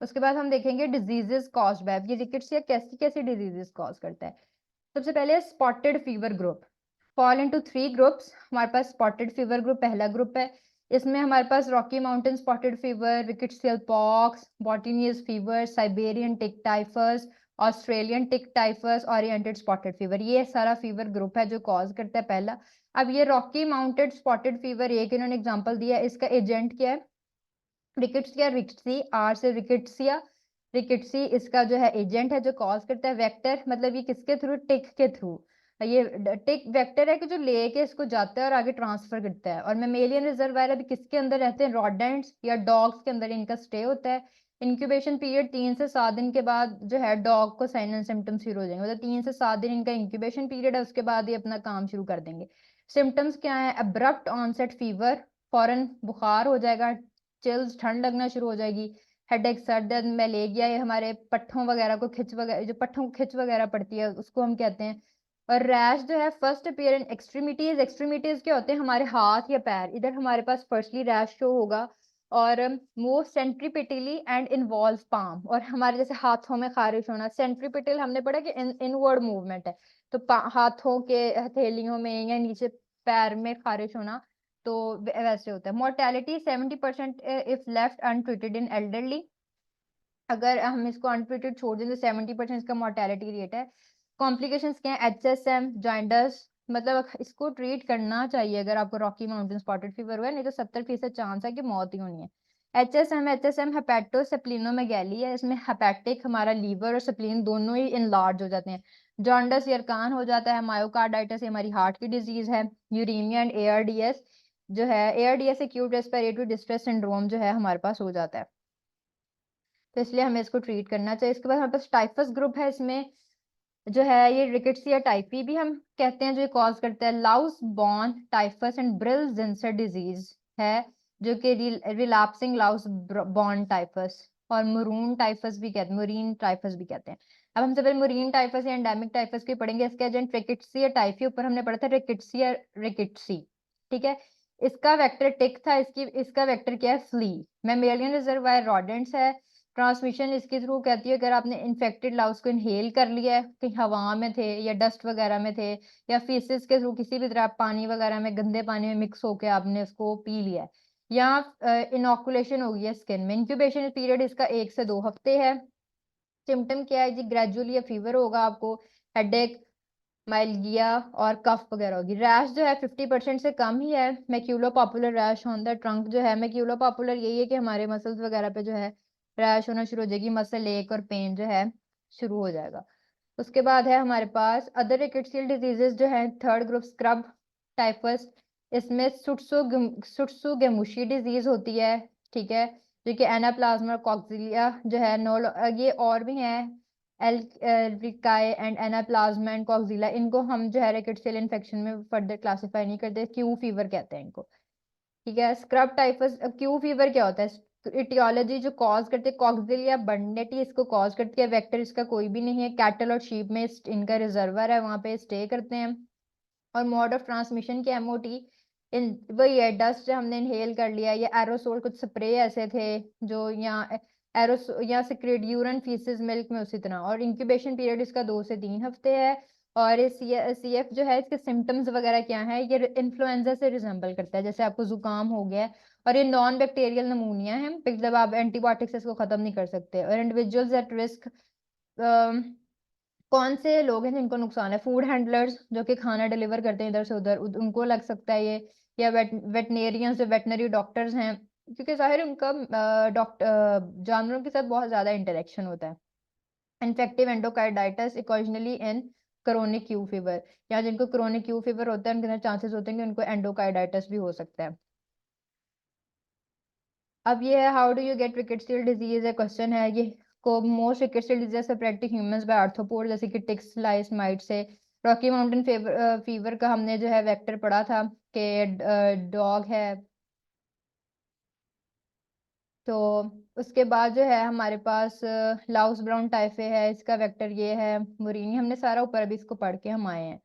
उसके बाद हम देखेंगे डिजीजेस कॉज्ड बाय, ये रिकेट्सिया कैसी कैसी डिजीजेस कॉज करता है। सबसे पहले spotted fever group, fall into 3 groups. हमारे पास स्पॉटेड फीवर ग्रुप पहला ग्रुप है। इसमें हमारे पास Rocky Mountain spotted fever, rickettsial pox, boutonneuse fever, Siberian tick typhus, Australian tick typhus, oriented spotted fever, ये सारा फीवर ग्रुप है जो कॉज करता है पहला। अब ये रॉकी माउंटेड स्पॉटेड फीवर एक इन्होंने एग्जांपल दिया है, इसका एजेंट क्या है, रिकेट्सिया रिक्टसी, आर से रिकेट्सिया रिकेट्सी इसका जो है एजेंट है जो कॉज करता है। वेक्टर मतलब ये किसके थ्रू, टिक के थ्रू। ये टिक वेक्टर है कि जो लेके इसको जाता है और आगे ट्रांसफर करता है। और मेमेलियन रिजर्वायर अभी किसके अंदर रहते हैं, रॉडेंट्स या डॉग्स के अंदर इनका स्टे होता है। इंक्यूबेशन पीरियड 3 से 7 दिन के बाद जो है डॉग को साइन एंड सिम्टम्स शुरू हो जाएंगे, मतलब 3 से 7 दिन इनका इंक्यूबेशन पीरियड है, उसके बाद ये अपना काम शुरू कर देंगे। सिम्टम्स क्या है, अब्रप्ट ऑनसेट फीवर, फौरन बुखार हो जाएगा, चिल्स ठंड लगना शुरू हो जाएगी, हेडेक सर दर्द, मलेरिया, ये हमारे पट्ठों वगैरह को खिंच वगैरह, जो पट्ठों को खिंच वगैरह पड़ती है उसको हम कहते हैं। और रैश जो है first appear in extremities, extremities क्या होते हैं, हमारे हाथ या पैर, इधर हमारे पास फर्स्टली रैश शो होगा। और मूव सेंट्रीपिटली एंड इन्वॉल्व पाम, और हमारे जैसे हाथों में खारिश होना, सेंट्रीपिटल हमने पढ़ा कि इनवर्ड मूवमेंट है, तो हाथों के हथेलियों में या नीचे पैर में खारिश होना, तो वैसे होता है। Mortality 70% if left untreated in elderly, अगर हम इसको अनट्रीटेड छोड़ दें तो 70% इसका मोर्टेलिटी रेट है। कॉम्प्लिकेशंस क्या है, एचएसएम, जॉइंटस, मतलब इसको ट्रीट करना चाहिए अगर आपको रॉकी माउंटेन स्पॉटेड फीवर हुआ है, नहीं तो 70% चांस है कि मौत ही होनी है। एचएसएम हेपेटोसेप्लिनोमेगैली है, इसमें हेपेटिक हमारा लीवर और स्प्लीन दोनों ही इनलार्ज हो जाते हैं। जॉन्डस यरकान हो जाता है, मायोकार्डाइटिस हमारी हार्ट की डिजीज है। यूरीमिया एंड एआरडीएस जो है, ARDS acute respiratory distress syndrome जो है हमारे पास हो जाता है, तो इसलिए हमें इसको ट्रीट करना चाहिए। इसके बाद हमारे पास टाइफस ग्रुप है, इसमें जो है ये रिकेट्सिया टाइफी भी हम कहते हैं, जो कॉज करता है louse borne typhus and Brill Zinsser disease है, जो कि रिलैप्सिंग लाउस बॉर्न टाइफस, और मरून टाइफस भी कहते हैं, मुरीन टाइफस भी कहते हैं। अब हम सबसे मुरीन टाइफस या एंडेमिक टाइफस की पढ़ेंगे। इसका एजेंट रिकेट्सिया टाइफी, ऊपर हमने पढ़ा था रिकेट्सिया रिकेट्सी, ठीक है। इसका वेक्टर टिक था, इसका वेक्टर क्या है, फ्ली। मेमेलियन रिजर्वायर रॉडेंट्स है। ट्रांसमिशन इसके थ्रू कहती है, अगर आपने इन्फेक्टेड लाउस को इनहेल कर लिया है, कहीं हवा में थे या डस्ट वगैरह में थे, या फीसिस के थ्रू किसी भी तरह पानी वगैरह में, गंदे पानी में मिक्स होके आपने उसको पी लिया है, या इनॉकुलेशन हो गई है स्किन में। इंक्यूबेशन पीरियड इसका 1 से 2 हफ्ते है। सिम्टम क्या है जी, ग्रेजुअली या फीवर होगा आपको, हेडेक, माइल्गिया और कफ वगैरह होगी। रैश जो है 50% से कम ही है। Maculopapular rash on the trunk जो है, मैक्यूलो पॉपुलर यही है कि हमारे मसल्स वगैरह पे जो है रैश होना शुरू हो जाएगी, मसल एक और पेन जो है शुरू हो जाएगा। उसके बाद है हमारे पास अदर रिकेट्सियल डिजीजेस जो है, थर्ड ग्रुप स्क्रब टाइफस, इसमें सुट्सुगेमुशी डिजीज होती है, ठीक है, जो कि एनाप्लाज्मा कॉक्सिलिया जो है नो, ये और भी हैं, एल्रिकाई एंड एनाप्लाज्मा एंड कॉक्सिला, इनको हम जो है रिकेट्सियल इन्फेक्शन में फर्दर क्लासिफाई नहीं करते, क्यू फीवर कहते हैं इनको, ठीक है। स्क्रब टाइफस, क्यू फीवर क्या होता है, इटियोलॉजी जो कॉज करते हैं, कॉक्सिलिया बर्नेटी इसको कॉज करती है, वेक्टर इसका कोई भी नहीं है। कैटल और शीप में इनका रिजर्वर है, वहां पे स्टे करते हैं। और मोड ऑफ ट्रांसमिशन की एमओटी इन वही है, डस्ट हमने इनहेल कर लिया, या एरोसोल कुछ स्प्रे ऐसे थे जो, या एरोस या सिक्रेट यूरिन फीसिस मिल्क में उसी तरह। और इंक्यूबेशन पीरियड इसका 2 से 3 हफ्ते है। और सीएफ जो है इसके सिम्टम्स वगैरह क्या है, ये इन्फ्लुएंजा से रिजेंबल करता है, जैसे आपको जुकाम हो गया है। और ये नॉन बैक्टीरियल नमूनिया है, मतलब आप एंटीबायोटिक से इसको खत्म नहीं कर सकते। और इंडिविजुअल्स एट रिस्क, कौन से लोग हैं जिनको नुकसान है, फूड हैंडलर्स जो कि खाना डिलीवर करते हैं इधर से उधर, उनको लग सकता है ये, या वेटनेरियंस जो वेटनरी डॉक्टर्स हैं, क्योंकि जाहिर है उनका डॉक्टर जानवरों के साथ बहुत ज्यादा इंटरेक्शन होता है। Infective endocarditis इकोजनली in chronic Q fever, या जिनको क्रोनिक क्यू फीवर होता है उनके अंदर चांसेस होते हैं कि उनको एंडोकार्डाइटिस भी हो सकता है। अब ये है how do you get rickettsial disease है, क्वेश्चन है ये, को most rickettsial disease spread to humans by arthropod, जैसे कि टिक्स, लाइस, माइट से। रॉकी माउंटेन फीवर का हमने जो है वेक्टर पढ़ा था कि डॉग है, तो उसके बाद जो है हमारे पास लाउस ब्राउन टाइफे है, इसका वेक्टर ये है मुरीनी, हमने सारा ऊपर अभी इसको पढ़ के हम आए हैं।